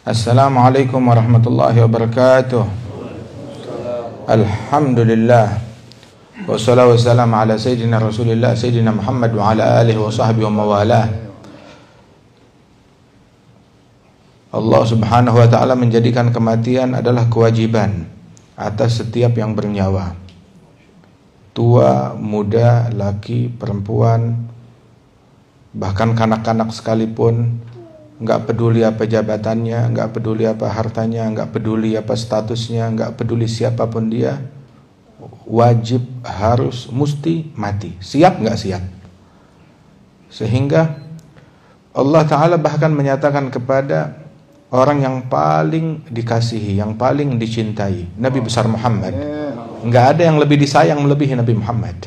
Assalamualaikum warahmatullahi wabarakatuh. Alhamdulillah. Wassalatu wassalamu ala sayyidina Rasulillah sayyidina Muhammad wa ala alihi wa sahbihi wa mawalah. Allah Subhanahu wa taala menjadikan kematian adalah kewajiban atas setiap yang bernyawa. Tua, muda, laki, perempuan, bahkan kanak-kanak sekalipun, nggak peduli apa jabatannya, nggak peduli apa hartanya, nggak peduli apa statusnya, nggak peduli siapapun dia, wajib, harus, mesti mati. Siap nggak siap? Sehingga Allah Ta'ala bahkan menyatakan kepada orang yang paling dikasihi, yang paling dicintai, Nabi besar Muhammad. Nggak ada yang lebih disayang melebihi Nabi Muhammad.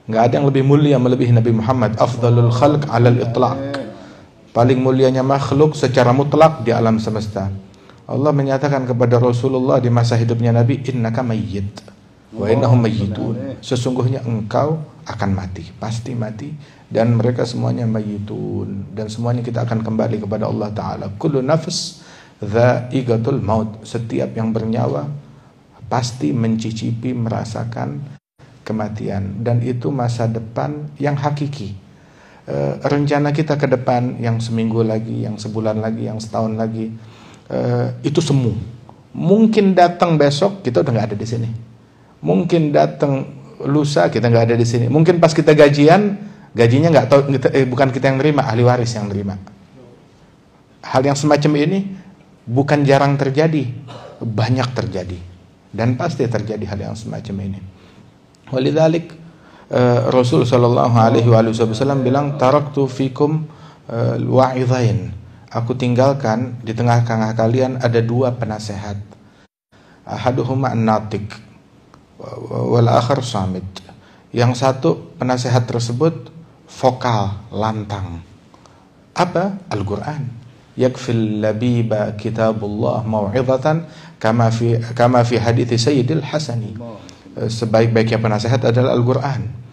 Nggak ada yang lebih mulia melebihi Nabi Muhammad. Afdalul khalq alal itlaq. Paling mulianya makhluk secara mutlak di alam semesta. Allah menyatakan kepada Rasulullah di masa hidupnya Nabi, innaka mayyit wa innahum mayyitun. Sesungguhnya engkau akan mati, pasti mati, dan mereka semuanya mayyitun, dan semuanya kita akan kembali kepada Allah Ta'ala. Kullu nafs dha'iqatul maut. Setiap yang bernyawa pasti mencicipi, merasakan kematian, dan itu masa depan yang hakiki. Rencana kita ke depan yang seminggu lagi, yang sebulan lagi, yang setahun lagi, itu semu. Mungkin datang besok kita udah nggak ada di sini. Mungkin datang lusa kita nggak ada di sini. Mungkin pas kita gajian, gajinya nggak tahu, bukan kita yang nerima, ahli waris yang nerima. Hal yang semacam ini bukan jarang terjadi, banyak terjadi, dan pasti terjadi hal yang semacam ini. Walidzalik Rasul sallallahu alaihi wasallam bilang, taraktu fikum wa'idhain. Aku tinggalkan di tengah-tengah kalian ada dua penasehat. Ahaduhuma an-natiq wal akhar samit. Yang satu penasehat tersebut vokal, lantang. Apa? Al-Qur'an. Yakfil labiba kitabullah mau'izatan kama fi hadithi Sayyidil Hasani. Sebaik-baiknya penasehat adalah Al-Quran.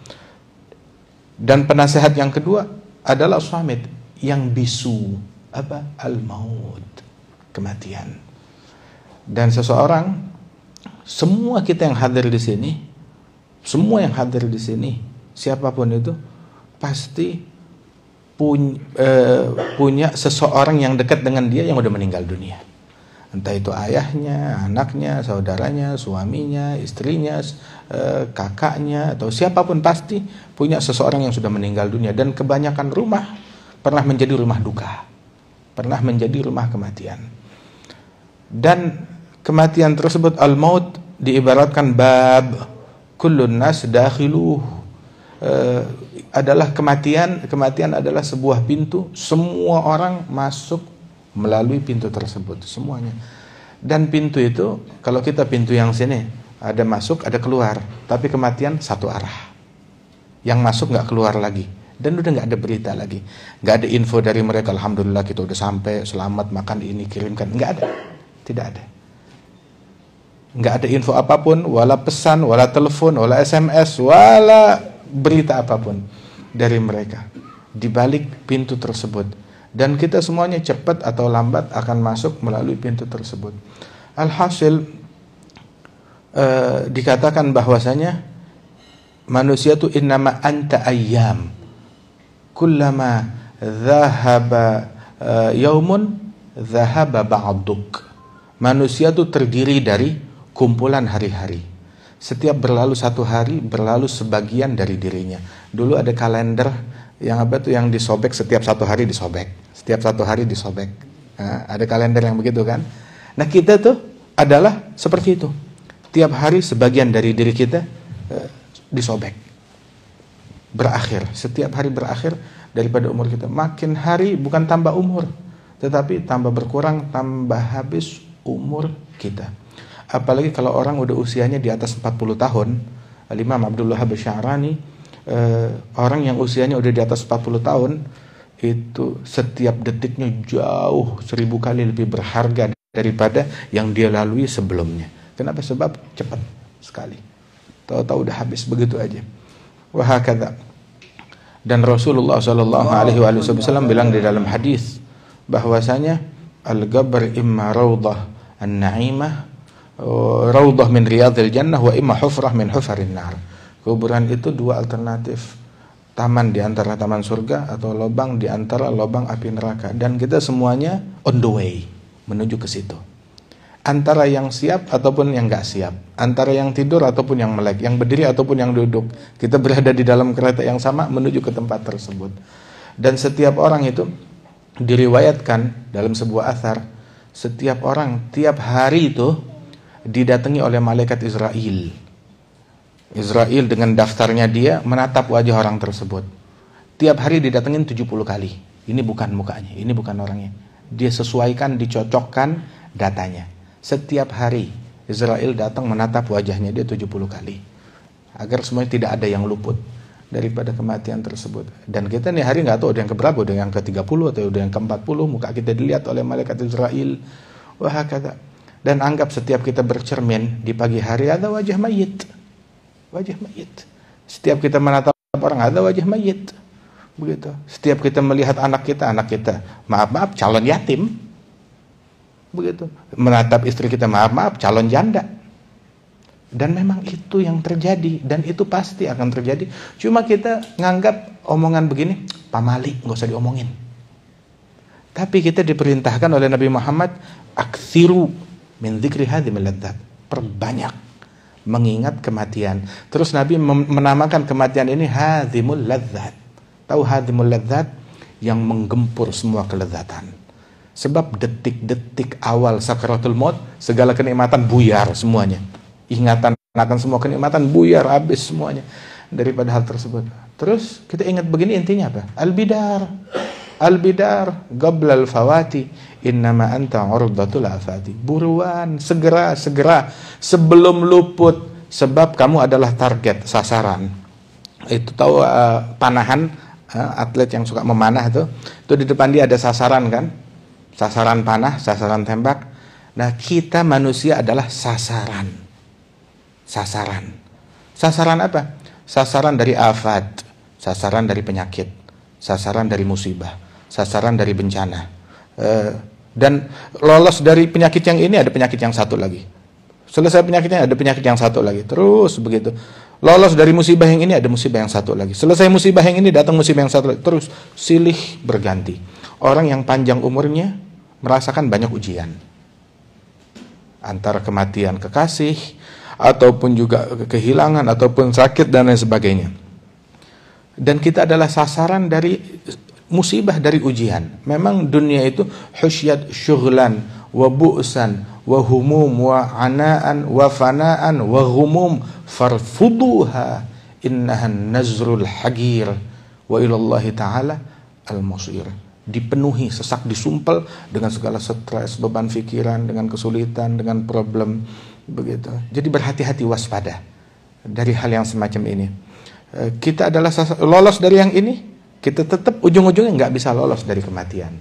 Dan penasehat yang kedua adalah samit, yang bisu. Apa? Al-maut, kematian. Dan seseorang, semua kita yang hadir di sini, semua yang hadir di sini, siapapun itu, pasti punya seseorang yang dekat dengan dia yang udah meninggal dunia. Entah itu ayahnya, anaknya, saudaranya, suaminya, istrinya, kakaknya, atau siapapun pasti punya seseorang yang sudah meninggal dunia. Dan kebanyakan rumah pernah menjadi rumah duka, pernah menjadi rumah kematian. Dan kematian tersebut, al-maut, diibaratkan bab, kullun nas dakhiluh, adalah kematian. Kematian adalah sebuah pintu, semua orang masuk melalui pintu tersebut, semuanya. Dan pintu itu, kalau kita pintu yang sini, ada masuk, ada keluar. Tapi kematian satu arah. Yang masuk nggak keluar lagi. Dan udah nggak ada berita lagi. Nggak ada info dari mereka, alhamdulillah kita udah sampai, selamat, makan ini, kirimkan. Nggak ada. Tidak ada. Nggak ada info apapun, wala pesan, wala telepon, wala SMS, wala berita apapun dari mereka. Di balik pintu tersebut. Dan kita semuanya cepat atau lambat akan masuk melalui pintu tersebut. Alhasil dikatakan bahwasanya manusia itu innama anta ayyam, kullama dhahaba yaumun dhahaba ba'duk. Manusia itu terdiri dari kumpulan hari-hari. Setiap berlalu satu hari, berlalu sebagian dari dirinya. Dulu ada kalender yang apa tuh, yang disobek, setiap satu hari disobek, setiap satu hari disobek. Nah, ada kalender yang begitu kan. Nah, kita tuh adalah seperti itu. Tiap hari sebagian dari diri kita disobek, berakhir. Setiap hari berakhir daripada umur kita. Makin hari bukan tambah umur, tetapi tambah berkurang, tambah habis umur kita. Apalagi kalau orang udah usianya di atas 40 tahun. Imam Abdul Wahhab Asy-Sya'rani, orang yang usianya udah di atas 40 tahun itu setiap detiknya jauh 1000 kali lebih berharga daripada yang dia lalui sebelumnya. Kenapa? Sebab cepat sekali. Tahu-tahu udah habis begitu aja. Wahakadha. Dan Rasulullah sallallahu alaihi wasallam bilang di dalam hadis bahwasanya al-qabr imma rawdah an-na'imah, rawdah min riyadil jannah, wa imma hufrah min hufarin nar. Kuburan itu dua alternatif, taman di antara taman surga atau lubang di antara lubang api neraka, dan kita semuanya on the way menuju ke situ. Antara yang siap ataupun yang nggak siap, antara yang tidur ataupun yang melek, yang berdiri ataupun yang duduk, kita berada di dalam kereta yang sama menuju ke tempat tersebut. Dan setiap orang itu diriwayatkan dalam sebuah athar, setiap orang tiap hari itu didatangi oleh malaikat Israel. Israel dengan daftarnya dia menatap wajah orang tersebut. Tiap hari didatengin 70 kali. Ini bukan mukanya, ini bukan orangnya. Dia sesuaikan, dicocokkan datanya. Setiap hari Israel datang menatap wajahnya dia 70 kali. Agar semuanya tidak ada yang luput daripada kematian tersebut. Dan kita nih hari nggak tahu udah yang keberapa, udah yang ke-30 atau udah yang ke-40, muka kita dilihat oleh malaikat Israel. Wah kata. Dan anggap setiap kita bercermin di pagi hari ada wajah mayit. Wajah mayit. Setiap kita menatap orang ada wajah mayit. Begitu. Setiap kita melihat anak kita, maaf calon yatim. Begitu. Menatap istri kita, maaf calon janda. Dan memang itu yang terjadi, dan itu pasti akan terjadi. Cuma kita nganggap omongan begini pamali, nggak usah diomongin. Tapi kita diperintahkan oleh Nabi Muhammad, akthiru min dzikri hadhimil ladzat, perbanyak mengingat kematian. Terus Nabi menamakan kematian ini hadhimul ladzat. Tahu hadhimul ladzat? Yang menggempur semua kelezatan. Sebab detik-detik awal sakaratul maut, segala kenikmatan buyar semuanya. Ingatan akan semua kenikmatan buyar, habis semuanya daripada hal tersebut. Terus kita ingat begini, intinya apa? Al-bidar qabla al-fawati innama anta urdatul afati. Buruan, segera sebelum luput, sebab kamu adalah target, sasaran. Itu tahu panahan, atlet yang suka memanah itu di depan dia ada sasaran kan? Sasaran panah, sasaran tembak. Nah, kita manusia adalah sasaran. Sasaran apa? Sasaran dari afat, sasaran dari penyakit, sasaran dari musibah, sasaran dari bencana. Dan lolos dari penyakit yang ini ada penyakit yang satu lagi. Selesai penyakitnya ada penyakit yang satu lagi. Terus begitu. Lolos dari musibah yang ini ada musibah yang satu lagi. Selesai musibah yang ini datang musibah yang satu lagi. Terus silih berganti. Orang yang panjang umurnya merasakan banyak ujian. Antara kematian kekasih, ataupun juga kehilangan, ataupun sakit, dan lain sebagainya. Dan kita adalah sasaran dari musibah, dari ujian. Memang dunia itu husyat syughlan, wa bu'san, wa humum, wa ana'an, wa fana'an, wa humum, farfuduha, innahan nazrul hagir, wa ilallahi ta'ala al-masir. Dipenuhi, sesak, disumpel dengan segala stres, beban pikiran, dengan kesulitan, dengan problem, begitu. Jadi berhati-hati, waspada dari hal yang semacam ini. Kita adalah lolos dari yang ini, kita tetap ujung-ujungnya nggak bisa lolos dari kematian.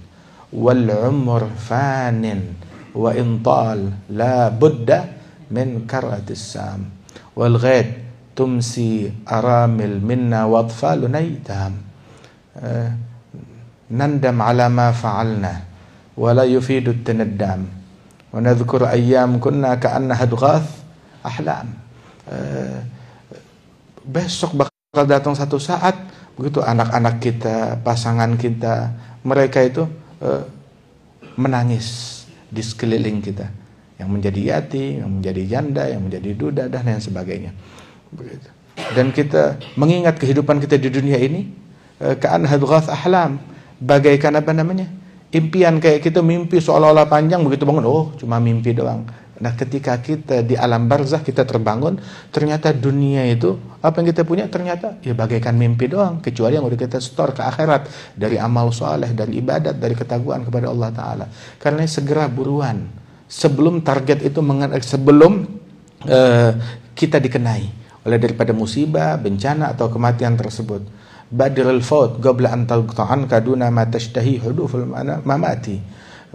Wal umur fanin wa intal la budda min karatis sam wal ghaid tumsi aramil minna wa atfalun aitam. Nandam ala ma fa'alna wa la yufidu at-tanaddam wa nadhkur ayyam kunna ka'annaha adghath ahlam. Besok bakal datang satu saat begitu anak-anak kita, pasangan kita, mereka itu menangis di sekeliling kita, yang menjadi yatim, yang menjadi janda, yang menjadi duda, dan lain sebagainya. Begitu. Dan kita mengingat kehidupan kita di dunia ini, ka'annaha adghath ahlam, bagaikan apa namanya? Impian, kayak kita mimpi seolah-olah panjang, begitu bangun, oh cuma mimpi doang. Nah, ketika kita di alam barzakh, kita terbangun, ternyata dunia itu, apa yang kita punya ternyata ya bagaikan mimpi doang, kecuali yang udah kita store ke akhirat dari amal soleh, dari ibadat, dari ketakwaan kepada Allah Ta'ala. Karena segera buruan, sebelum target itu, sebelum kita dikenai oleh daripada musibah, bencana, atau kematian tersebut. Badirul faut qabla an talqa'an kaduna ma tashtahi huduful mamati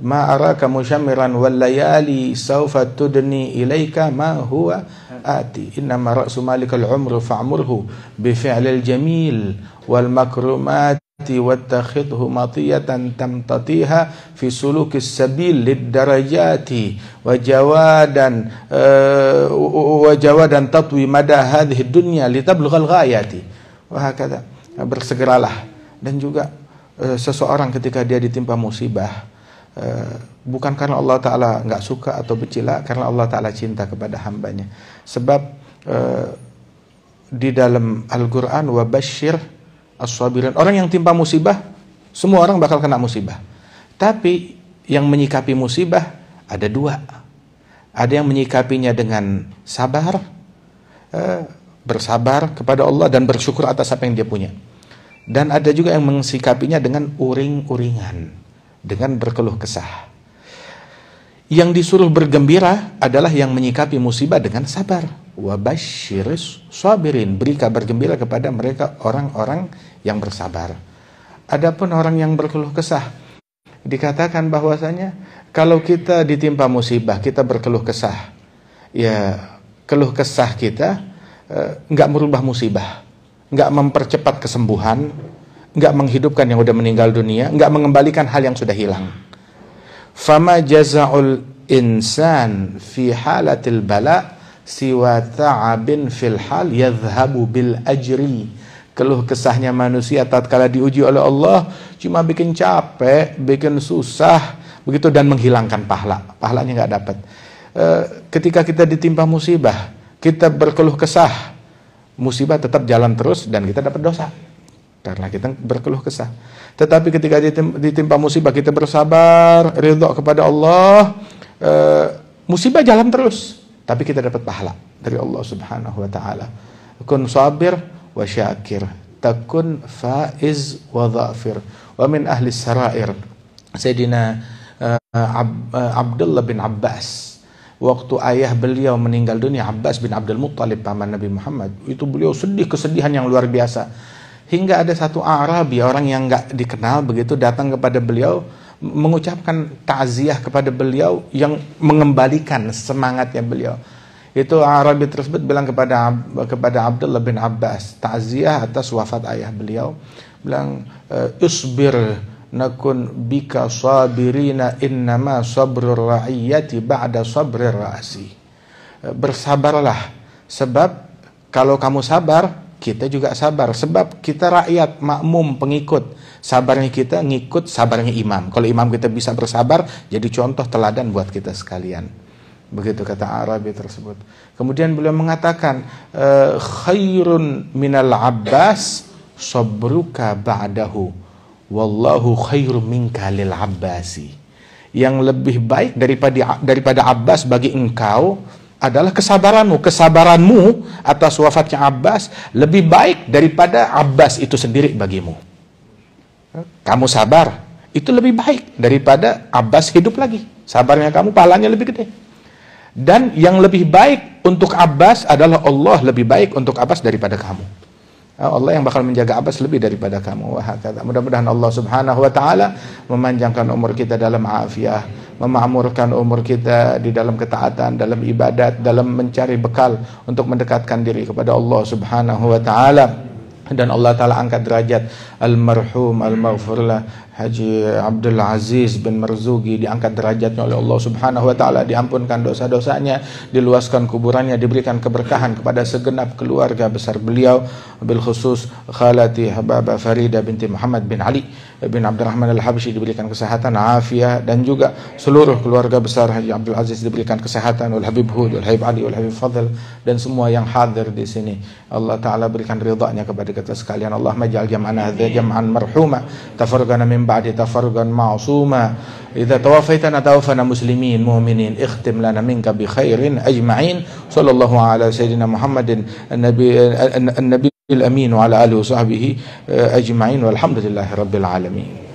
ma araka musyammiran wal layali sawfa tudni ilaika ma huwa ati inna ma ra'su malikal umru fa'murhu bi fi'lil jamil wal makrumat wattakhidhu matiyatan tamtatiha fi sulukis sabil lid-darajati wa jawadan tatwi mada hadhihi dunya litablughal ghayati wa hakadha. Bersegeralah. Dan juga seseorang ketika dia ditimpa musibah, bukan karena Allah Ta'ala nggak suka atau becila, karena Allah Ta'ala cinta kepada hambanya. Sebab di dalam Al-Quran, wa basyir as-sabirin, orang yang timpa musibah, semua orang bakal kena musibah. Tapi yang menyikapi musibah ada dua. Ada yang menyikapinya dengan sabar, bersabar kepada Allah dan bersyukur atas apa yang dia punya. Dan ada juga yang mensikapinya dengan uring-uringan, dengan berkeluh kesah. Yang disuruh bergembira adalah yang menyikapi musibah dengan sabar. Wa basyiris sabirin, beri kabar gembira kepada mereka orang-orang yang bersabar. Adapun orang yang berkeluh kesah, dikatakan bahwasanya kalau kita ditimpa musibah, kita berkeluh kesah, ya keluh kesah kita nggak merubah musibah, nggak mempercepat kesembuhan, nggak menghidupkan yang udah meninggal dunia, nggak mengembalikan hal yang sudah hilang. Fama jaza'ul insan fi halatil bala siwa ta'abin fil hal yadhhabu bil ajri. Keluh kesahnya manusia tatkala diuji oleh Allah cuma bikin capek, bikin susah, begitu, dan menghilangkan pahala. Pahalanya nggak dapat. Ketika kita ditimpa musibah, kita berkeluh kesah, musibah tetap jalan terus dan kita dapat dosa karena kita berkeluh kesah. Tetapi ketika ditimpa musibah, kita bersabar, ridha kepada Allah, musibah jalan terus, tapi kita dapat pahala dari Allah Subhanahu wa taala. Kun sabir wa syakir, takun faiz wa dhafir. Wa min ahli sarair Sayyidina Abdullah bin Abbas, waktu ayah beliau meninggal dunia, Abbas bin Abdul Muttalib, paman Nabi Muhammad, itu beliau sedih kesedihan yang luar biasa. Hingga ada satu Arabi, orang yang nggak dikenal begitu, datang kepada beliau, mengucapkan takziah kepada beliau yang mengembalikan semangatnya beliau. Itu Arabi tersebut bilang kepada Abdullah bin Abbas, takziah atas wafat ayah beliau, bilang, "Isbir nakun bika sabirina innama sabrur ra'iyati ba'da sabrir ra'si." Bersabarlah, sebab kalau kamu sabar, kita juga sabar. Sebab kita rakyat, makmum, pengikut. Sabarnya kita ngikut sabarnya imam. Kalau imam kita bisa bersabar, jadi contoh teladan buat kita sekalian. Begitu kata Arabi tersebut. Kemudian beliau mengatakan, khairun minal Abbas sabruka ba'dahu wallahu khairum minka lil Abbasi. Yang lebih baik daripada Abbas bagi engkau adalah kesabaranmu atas wafatnya Abbas lebih baik daripada Abbas itu sendiri bagimu. Kamu sabar, itu lebih baik daripada Abbas hidup lagi. Sabarnya kamu, pahalanya lebih gede. Dan yang lebih baik untuk Abbas adalah Allah lebih baik untuk Abbas daripada kamu. Allah yang bakal menjaga Abbas lebih daripada kamu. Mudah-mudahan Allah Subhanahu wa taala memanjangkan umur kita dalam afiah, memakmurkan umur kita di dalam ketaatan, dalam ibadat, dalam mencari bekal untuk mendekatkan diri kepada Allah Subhanahu wa taala. Dan Allah Ta'ala angkat derajat almarhum al-maghfurlah Haji Abdul Aziz bin Marzuki, diangkat derajatnya oleh Allah Subhanahu wa taala, diampunkan dosa-dosanya, diluaskan kuburannya, diberikan keberkahan kepada segenap keluarga besar beliau, bil khusus khalati Hababa Farida binti Muhammad bin Ali bin Abdurrahman al-Habsyi diberikan kesehatan, afiah, dan juga seluruh keluarga besar Haji Abdul Aziz diberikan kesehatan, wal Habib Hud, wal Habib Ali, wal Habib Fadl, dan semua yang hadir di sini. Allah Ta'ala berikan ridha-Nya kepada kita sekalian. Allahumma ja'al jam'ana hadza jam'an marhuma, tafarraqana min ba'di tafarruqan ma'suma. Idza tawaffaytana tawaffana muslimin mu'minin, ikhtim lana minka bi khairin ajma'in. Sallallahu ala sayyidina Muhammadin an-nabi al-amin wa ala alihi wa sahbihi ajma'in, walhamdulillahi rabbil alamin.